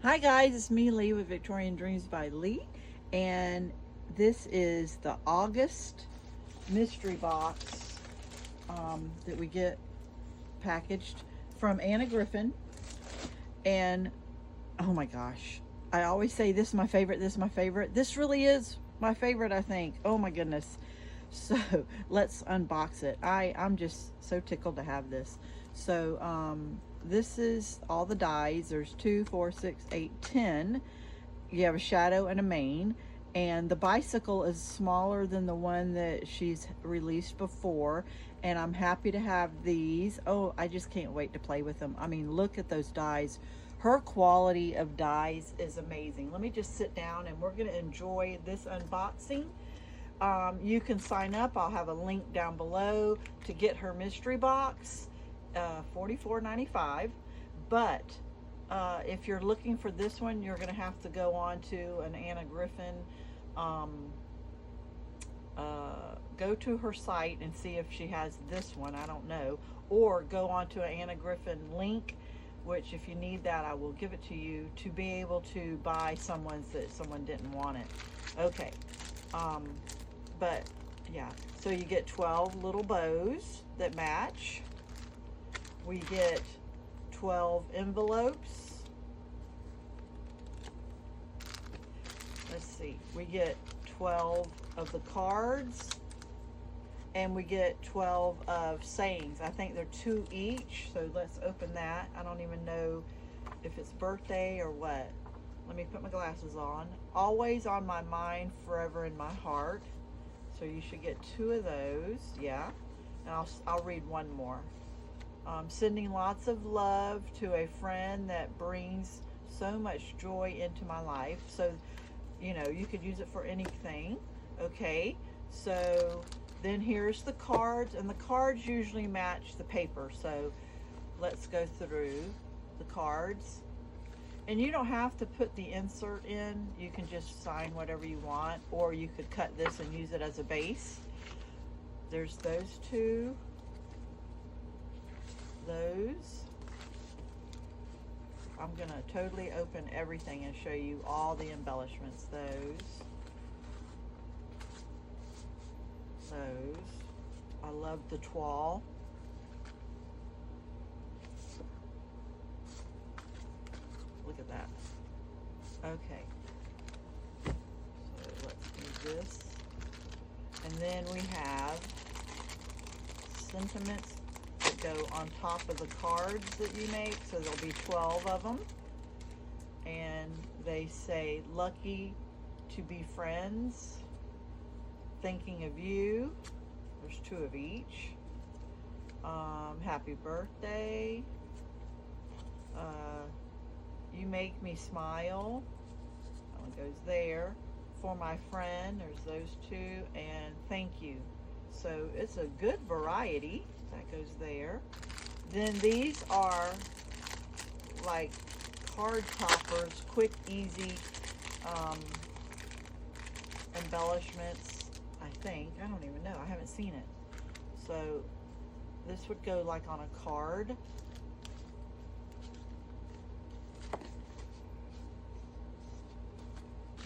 Hi guys, it's me Lee with Victorian Dreams by Lee, and this is the August mystery box that we get packaged from Anna Griffin. And oh my gosh, I always say this is my favorite, this is my favorite. This really is my favorite, I think. Oh my goodness. So let's unbox it. I'm just so tickled to have this. So this is all the dies. There's 2, 4, 6, 8, 10. You have a shadow and a mane, and the bicycle is smaller than the one that she's released before, and I'm happy to have these. Oh, I just can't wait to play with them. I mean, look at those dies. Her quality of dies is amazing. Let me just sit down and we're going to enjoy this unboxing. You can sign up. I'll have a link down below to get her mystery box, $44.95. But if you're looking for this one, you're going to have to go on to an Anna Griffin, go to her site and see if she has this one. I don't know. Or go on to an Anna Griffin link, which if you need that, I will give it to you to be able to buy someone's that someone didn't want it. Okay. But yeah, so you get 12 little bows that match. We get 12 envelopes. Let's see, we get 12 of the cards, and we get 12 of sayings. I think they're 2 each, so let's open that. I don't even know if it's birthday or what. Let me put my glasses on. Always on my mind, forever in my heart. So you should get 2 of those, yeah. And I'll read one more. Sending lots of love to a friend that brings so much joy into my life. So, you know, you could use it for anything. Okay, so then here's the cards, and the cards usually match the paper. So let's go through the cards. And you don't have to put the insert in. You can just sign whatever you want, or you could cut this and use it as a base. There's those 2. Those. I'm going to totally open everything and show you all the embellishments. Those. I love the toile. Look at that. Okay. So let's do this. And then we have sentiments that go on top of the cards that you make. So there'll be 12 of them. And they say, lucky to be friends, thinking of you. There's 2 of each. Happy birthday. You make me smile. That one goes there. For my friend, there's those 2, and thank you. So it's a good variety. That goes there. Then these are like card toppers, quick, easy embellishments, I think. I don't even know. I haven't seen it. So this would go like on a card.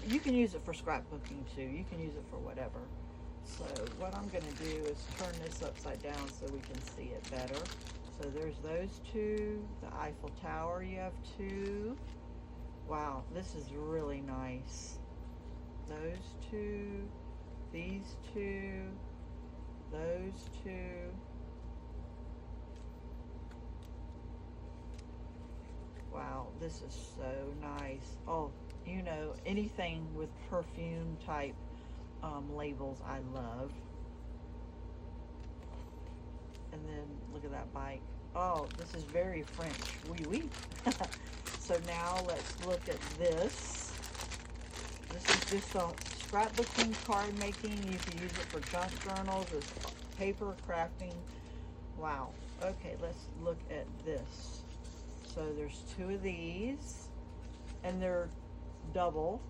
You can use it for scrapbooking too. You can use it for whatever. So what I'm going to do is turn this upside down so we can see it better. So there's those 2. The Eiffel Tower, you have 2. Wow, this is really nice. Those 2. These 2. Those 2. Wow, this is so nice. Oh, you know, anything with perfume type labels I love. And then look at that bike. Oh, this is very French. Oui, oui. So now let's look at this. This is just a scrapbooking, card making. You can use it for junk journals, as paper crafting. Wow. Okay, let's look at this. So there's 2 of these, and they're double,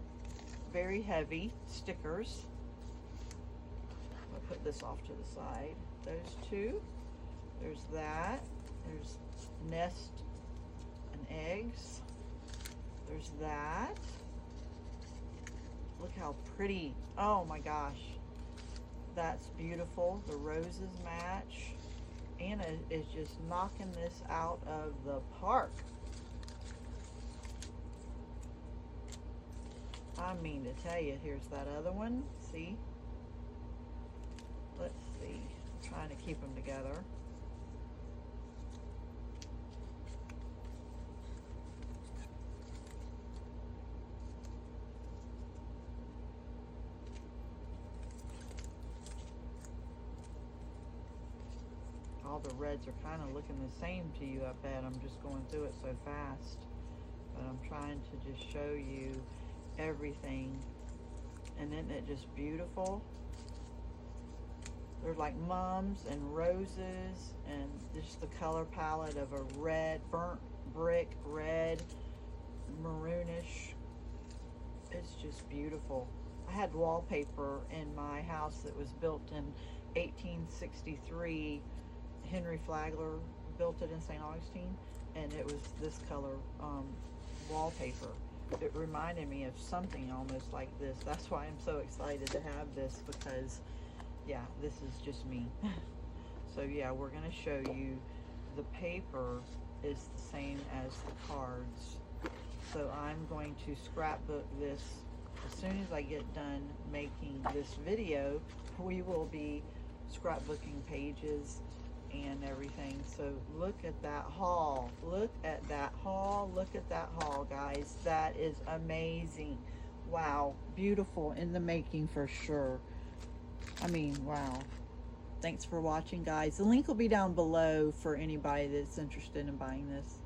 very heavy stickers. I'll put this off to the side. Those 2. There's that. There's nest and eggs. there's that. Look how pretty. Oh my gosh. That's beautiful. The roses match. Anna is just knocking this out of the park. I mean to tell you, here's that other one. See? Let's see. I'm trying to keep them together. All the reds are kind of looking the same to you, I bet. I'm just going through it so fast. But I'm trying to just show you everything. And isn't it just beautiful? There's like mums and roses and just the color palette of a red, burnt brick red, maroonish. It's just beautiful. I had wallpaper in my house that was built in 1863. Henry Flagler built it in St. Augustine, and it was this color wallpaper. It reminded me of something almost like this. That's why I'm so excited to have this, because yeah, this is just me. So yeah, we're going to show you the paper is the same as the cards. So I'm going to scrapbook this as soon as I get done making this video. We will be scrapbooking pages and everything. So look at that haul. Look at that haul. Look at that haul, guys. That is amazing. Wow. Beautiful in the making for sure. I mean, wow. Thanks for watching, guys. The link will be down below for anybody that's interested in buying this.